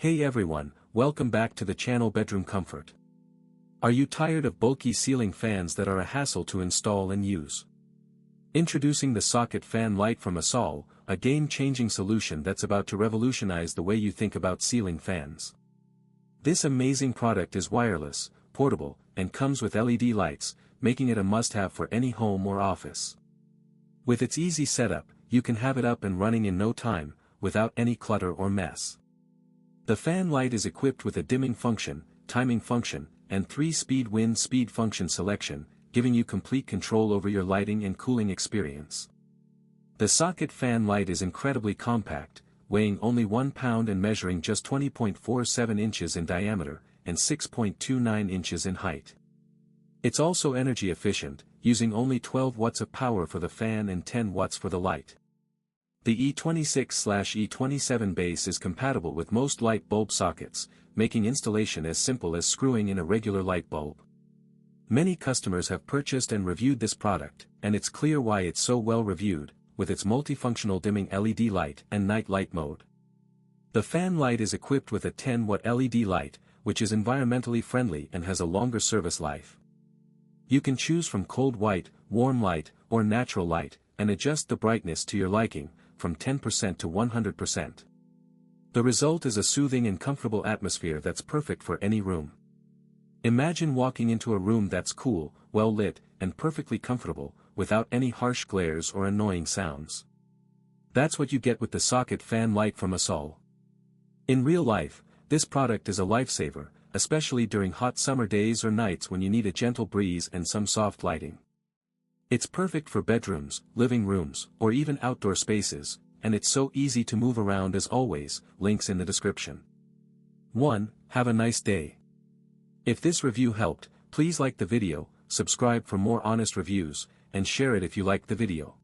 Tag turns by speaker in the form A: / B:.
A: Hey everyone, welcome back to the channel Bedroom Comfort. Are you tired of bulky ceiling fans that are a hassle to install and use? Introducing the socket fan light from ASALL, a game-changing solution that's about to revolutionize the way you think about ceiling fans. This amazing product is wireless, portable, and comes with LED lights, making it a must-have for any home or office. With its easy setup, you can have it up and running in no time, without any clutter or mess. The fan light is equipped with a dimming function, timing function, and 3-speed wind speed function selection, giving you complete control over your lighting and cooling experience. The socket fan light is incredibly compact, weighing only 1 pound and measuring just 20.47 inches in diameter, and 6.29 inches in height. It's also energy efficient, using only 12 watts of power for the fan and 10 watts for the light. The E26/E27 base is compatible with most light bulb sockets, making installation as simple as screwing in a regular light bulb. Many customers have purchased and reviewed this product, and it's clear why it's so well reviewed, with its multifunctional dimming LED light and night light mode. The fan light is equipped with a 10-watt LED light, which is environmentally friendly and has a longer service life. You can choose from cold white, warm light, or natural light, and adjust the brightness to your liking, from 10% to 100%. The result is a soothing and comfortable atmosphere that's perfect for any room. Imagine walking into a room that's cool, well lit, and perfectly comfortable, without any harsh glares or annoying sounds. That's what you get with the socket fan light from ASALL. In real life, this product is a lifesaver, especially during hot summer days or nights when you need a gentle breeze and some soft lighting. It's perfect for bedrooms, living rooms, or even outdoor spaces, and it's so easy to move around as always, links in the description. 1. Have a nice day. If this review helped, please like the video, subscribe for more honest reviews, and share it if you liked the video.